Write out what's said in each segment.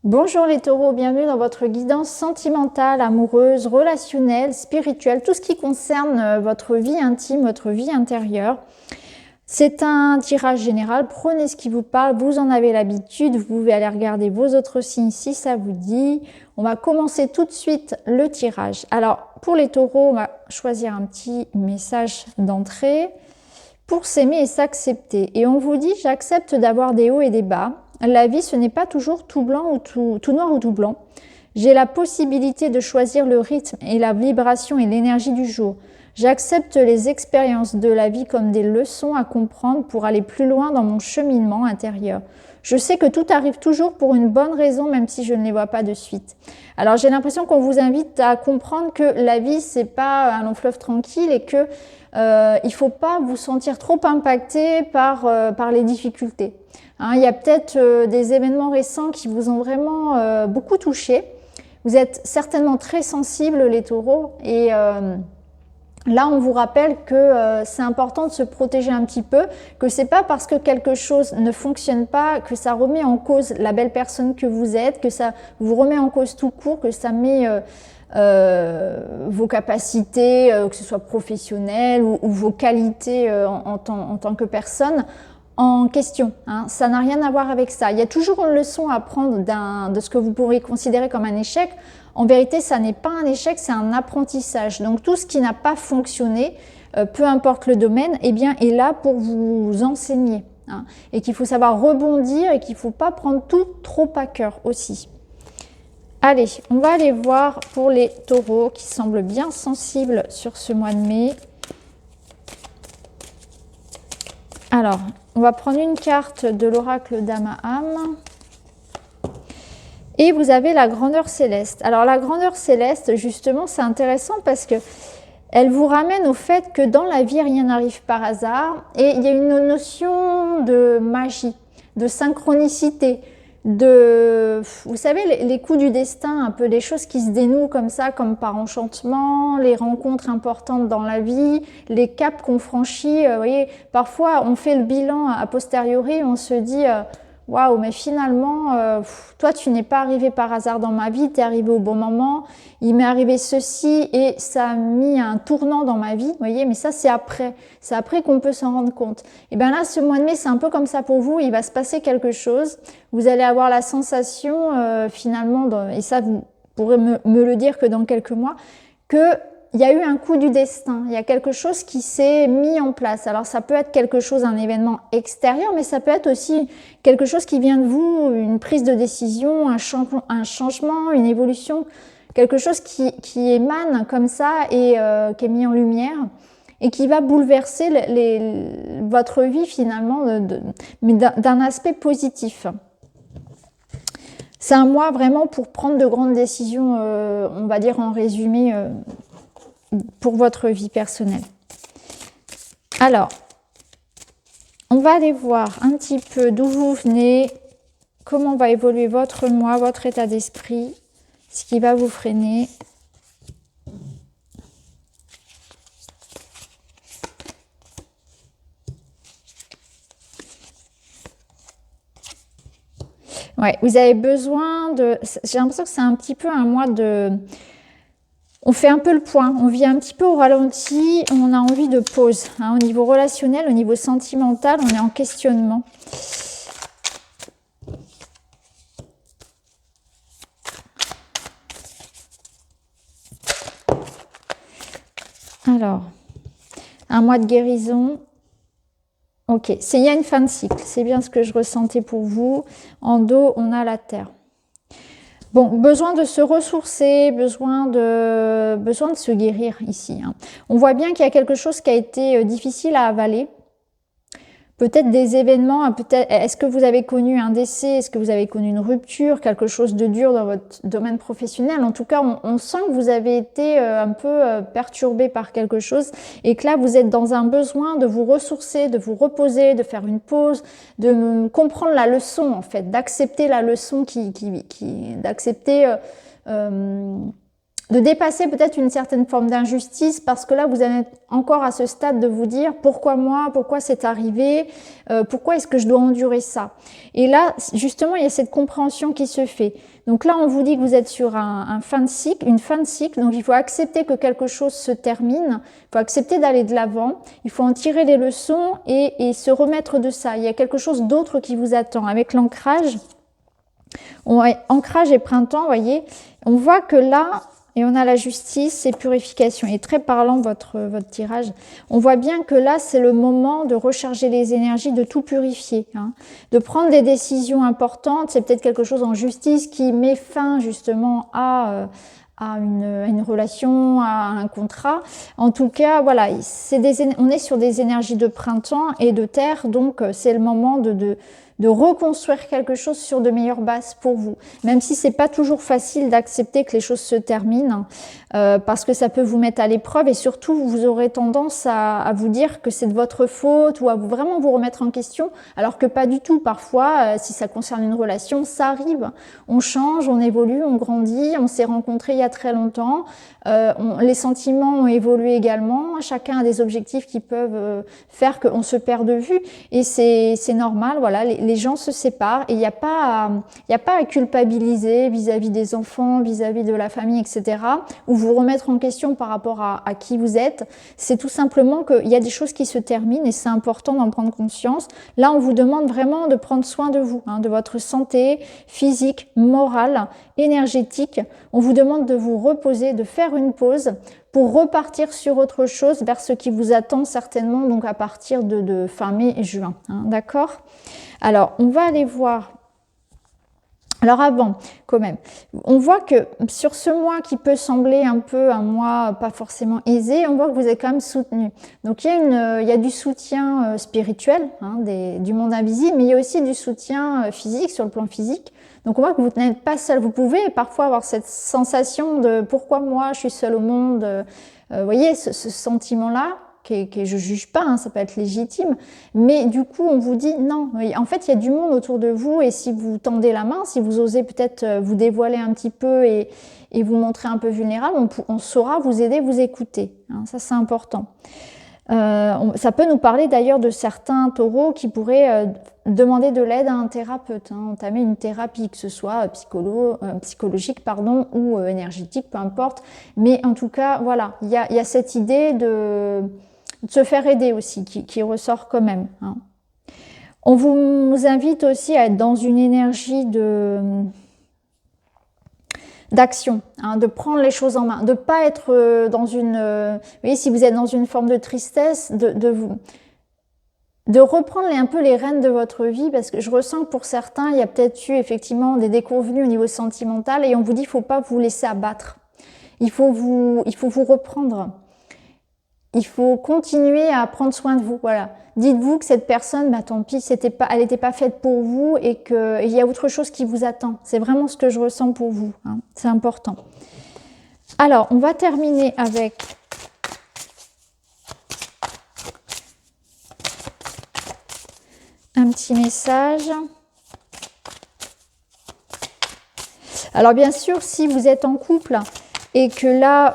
Bonjour les taureaux, bienvenue dans votre guidance sentimentale, amoureuse, relationnelle, spirituelle, tout ce qui concerne votre vie intime, votre vie intérieure. C'est un tirage général, prenez ce qui vous parle, vous en avez l'habitude, vous pouvez aller regarder vos autres signes si ça vous dit. On va commencer tout de suite le tirage. Alors pour les taureaux, on va choisir un petit message d'entrée. Pour s'aimer et s'accepter. Et on vous dit, j'accepte d'avoir des hauts et des bas. La vie, ce n'est pas toujours tout blanc ou tout noir ou tout blanc. J'ai la possibilité de choisir le rythme et la vibration et l'énergie du jour. J'accepte les expériences de la vie comme des leçons à comprendre pour aller plus loin dans mon cheminement intérieur. Je sais que tout arrive toujours pour une bonne raison, même si je ne les vois pas de suite. Alors j'ai l'impression qu'on vous invite à comprendre que la vie, c'est pas un long fleuve tranquille et que il ne faut pas vous sentir trop impacté par les difficultés. Hein, il y a peut-être des événements récents qui vous ont vraiment beaucoup touché. Vous êtes certainement très sensibles les taureaux et là on vous rappelle que c'est important de se protéger un petit peu, que c'est pas parce que quelque chose ne fonctionne pas que ça remet en cause la belle personne que vous êtes, que ça vous remet en cause tout court, que ça met vos capacités, que ce soit professionnelles ou vos qualités en tant que personne en question. Hein. Ça n'a rien à voir avec ça. Il y a toujours une leçon à prendre de ce que vous pourriez considérer comme un échec. En vérité, ça n'est pas un échec, c'est un apprentissage. Donc tout ce qui n'a pas fonctionné, peu importe le domaine, eh bien, est là pour vous enseigner. Hein. Et qu'il faut savoir rebondir et qu'il ne faut pas prendre tout trop à cœur aussi. Allez, on va aller voir pour les taureaux qui semblent bien sensibles sur ce mois de mai. Alors, on va prendre une carte de l'oracle d'Amaham. Et vous avez la grandeur céleste. Alors, la grandeur céleste, justement, c'est intéressant parce que elle vous ramène au fait que dans la vie, rien n'arrive par hasard. Et il y a une notion de magie, de synchronicité. Vous savez, les coups du destin, un peu les choses qui se dénouent comme ça, comme par enchantement, les rencontres importantes dans la vie, les caps qu'on franchit. Vous voyez, parfois on fait le bilan a posteriori, on se dit waouh, mais finalement, toi tu n'es pas arrivé par hasard dans ma vie, tu es arrivé au bon moment, il m'est arrivé ceci et ça a mis un tournant dans ma vie, vous voyez, mais ça c'est après qu'on peut s'en rendre compte. Et bien là, ce mois de mai, c'est un peu comme ça pour vous, il va se passer quelque chose, vous allez avoir la sensation finalement, et ça vous pourrez me le dire que dans quelques mois, que il y a eu un coup du destin, il y a quelque chose qui s'est mis en place. Alors ça peut être quelque chose, un événement extérieur, mais ça peut être aussi quelque chose qui vient de vous, une prise de décision, un changement, une évolution, quelque chose qui émane comme ça et qui est mis en lumière et qui va bouleverser votre vie finalement, mais d'un aspect positif. C'est un mois vraiment pour prendre de grandes décisions, on va dire en résumé, pour votre vie personnelle. Alors, on va aller voir un petit peu d'où vous venez, comment va évoluer votre moi, votre état d'esprit, ce qui va vous freiner. Ouais, vous avez besoin de... J'ai l'impression que c'est un petit peu un mois de... On fait un peu le point, on vit un petit peu au ralenti, on a envie de pause. Hein, au niveau relationnel, au niveau sentimental, on est en questionnement. Alors, un mois de guérison. Ok, il y a une fin de cycle, c'est bien ce que je ressentais pour vous. En dos, on a la terre. Bon, besoin de se ressourcer, besoin de se guérir ici. Hein. On voit bien qu'il y a quelque chose qui a été difficile à avaler. Peut-être des événements, est-ce que vous avez connu un décès, est-ce que vous avez connu une rupture, quelque chose de dur dans votre domaine professionnel. En tout cas, on sent que vous avez été un peu perturbé par quelque chose et que là, vous êtes dans un besoin de vous ressourcer, de vous reposer, de faire une pause, de comprendre la leçon en fait, d'accepter la leçon d'accepter de dépasser peut-être une certaine forme d'injustice, parce que là, vous êtes encore à ce stade de vous dire pourquoi moi, pourquoi c'est arrivé, pourquoi est-ce que je dois endurer ça. Et là, justement, il y a cette compréhension qui se fait. Donc là, on vous dit que vous êtes sur une fin de cycle, donc il faut accepter que quelque chose se termine, il faut accepter d'aller de l'avant, il faut en tirer les leçons et se remettre de ça. Il y a quelque chose d'autre qui vous attend. Avec l'ancrage, ancrage et printemps, vous voyez, on voit que là, et on a la justice et purification. Et très parlant votre tirage. On voit bien que là, c'est le moment de recharger les énergies, de tout purifier. Hein. De prendre des décisions importantes. C'est peut-être quelque chose en justice qui met fin justement à une relation, à un contrat. En tout cas, voilà, on est sur des énergies de printemps et de terre. Donc, c'est le moment de reconstruire quelque chose sur de meilleures bases pour vous. Même si c'est pas toujours facile d'accepter que les choses se terminent, parce que ça peut vous mettre à l'épreuve et surtout vous aurez tendance à vous dire que c'est de votre faute ou à vraiment vous remettre en question, alors que pas du tout. Parfois, si ça concerne une relation, ça arrive. On change, on évolue, on grandit, on s'est rencontrés il y a très longtemps, les sentiments ont évolué également, chacun a des objectifs qui peuvent faire qu'on se perd de vue et c'est normal, voilà, les gens se séparent et il n'y a pas à culpabiliser vis-à-vis des enfants, vis-à-vis de la famille, etc. ou vous remettre en question par rapport à qui vous êtes. C'est tout simplement qu'il y a des choses qui se terminent et c'est important d'en prendre conscience. Là, on vous demande vraiment de prendre soin de vous, hein, de votre santé physique, morale, énergétique. On vous demande de vous reposer, de faire une pause pour repartir sur autre chose vers ce qui vous attend certainement donc à partir de fin mai et juin. Hein, d'accord ? Alors, on va aller voir. Alors avant, quand même, on voit que sur ce mois qui peut sembler un peu un mois pas forcément aisé, on voit que vous êtes quand même soutenu. Donc il y a du soutien spirituel, hein, du monde invisible, mais il y a aussi du soutien physique, sur le plan physique. Donc on voit que vous n'êtes pas seul. Vous pouvez parfois avoir cette sensation de pourquoi moi je suis seul au monde. Vous voyez ce sentiment-là. Que je juge pas, hein, ça peut être légitime, mais du coup on vous dit non, en fait il y a du monde autour de vous et si vous tendez la main, si vous osez peut-être vous dévoiler un petit peu et vous montrer un peu vulnérable, on saura vous aider, vous écouter, hein, ça c'est important. Ça peut nous parler d'ailleurs de certains taureaux qui pourraient demander de l'aide à un thérapeute, hein, entamer une thérapie, que ce soit psychologique ou énergétique, peu importe, mais en tout cas voilà, il y a cette idée de se faire aider aussi, qui ressort quand même. Hein. On vous invite aussi à être dans une énergie d'action, hein, de prendre les choses en main, de pas être dans une... vous voyez, si vous êtes dans une forme de tristesse, de reprendre un peu les rênes de votre vie, parce que je ressens que pour certains, il y a peut-être eu effectivement des déconvenues au niveau sentimental, et on vous dit, il ne faut pas vous laisser abattre. Il faut vous reprendre. Il faut continuer à prendre soin de vous, voilà. Dites-vous que cette personne, bah tant pis, elle n'était pas faite pour vous et qu'il y a autre chose qui vous attend. C'est vraiment ce que je ressens pour vous, hein. C'est important. Alors, on va terminer avec un petit message. Alors bien sûr, si vous êtes en couple et que là,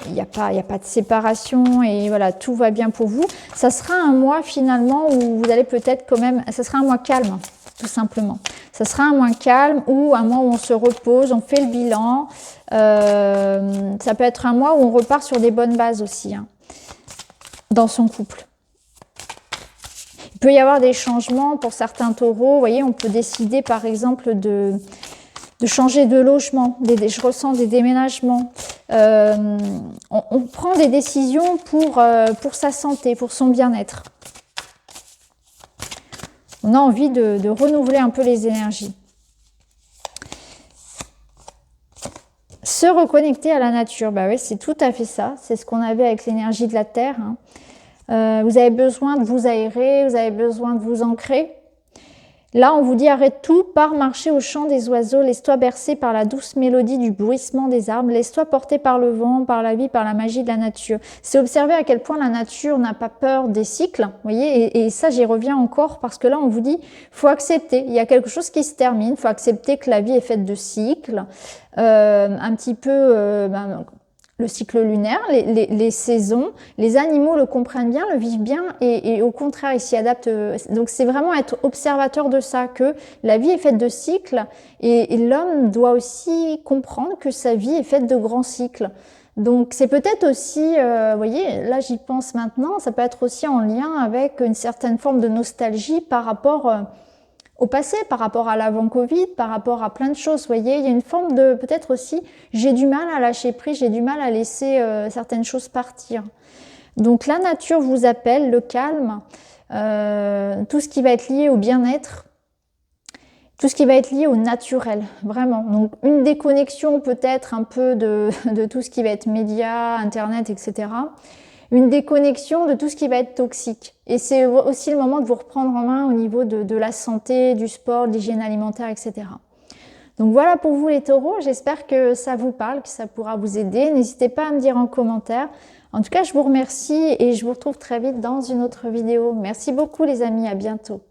il n'y a pas de séparation et voilà, tout va bien pour vous, ça sera un mois finalement où vous allez peut-être quand même, ça sera un mois calme, tout simplement. Ça sera un mois calme ou un mois où on se repose, on fait le bilan. Ça peut être un mois où on repart sur des bonnes bases aussi, hein, dans son couple. Il peut y avoir des changements pour certains taureaux. Vous voyez, on peut décider par exemple de changer de logement. Je ressens des déménagements. On prend des décisions pour sa santé, pour son bien-être. On a envie de renouveler un peu les énergies. Se reconnecter à la nature, bah oui, c'est tout à fait ça. C'est ce qu'on avait avec l'énergie de la Terre, hein. Vous avez besoin de vous aérer, vous avez besoin de vous ancrer. Là, on vous dit arrête tout, pars marcher au chant des oiseaux, laisse-toi bercer par la douce mélodie du bruissement des arbres, laisse-toi porter par le vent, par la vie, par la magie de la nature. C'est observer à quel point la nature n'a pas peur des cycles, vous voyez, et ça, j'y reviens encore parce que là, on vous dit, faut accepter, il y a quelque chose qui se termine, faut accepter que la vie est faite de cycles, un petit peu... le cycle lunaire, les saisons, les animaux le comprennent bien, le vivent bien et au contraire, ils s'y adaptent. Donc c'est vraiment être observateur de ça, que la vie est faite de cycles et l'homme doit aussi comprendre que sa vie est faite de grands cycles. Donc c'est peut-être aussi, vous voyez, là j'y pense maintenant, ça peut être aussi en lien avec une certaine forme de nostalgie par rapport au passé, par rapport à l'avant-Covid, par rapport à plein de choses. Vous voyez, il y a une forme de, peut-être aussi, j'ai du mal à lâcher prise, j'ai du mal à laisser certaines choses partir. Donc la nature vous appelle, le calme, tout ce qui va être lié au bien-être, tout ce qui va être lié au naturel, vraiment. Donc une déconnexion peut-être un peu de tout ce qui va être médias, internet, etc. Une déconnexion de tout ce qui va être toxique. Et c'est aussi le moment de vous reprendre en main au niveau de la santé, du sport, de l'hygiène alimentaire, etc. Donc voilà pour vous les taureaux, j'espère que ça vous parle, que ça pourra vous aider. N'hésitez pas à me dire en commentaire. En tout cas, je vous remercie et je vous retrouve très vite dans une autre vidéo. Merci beaucoup les amis, à bientôt.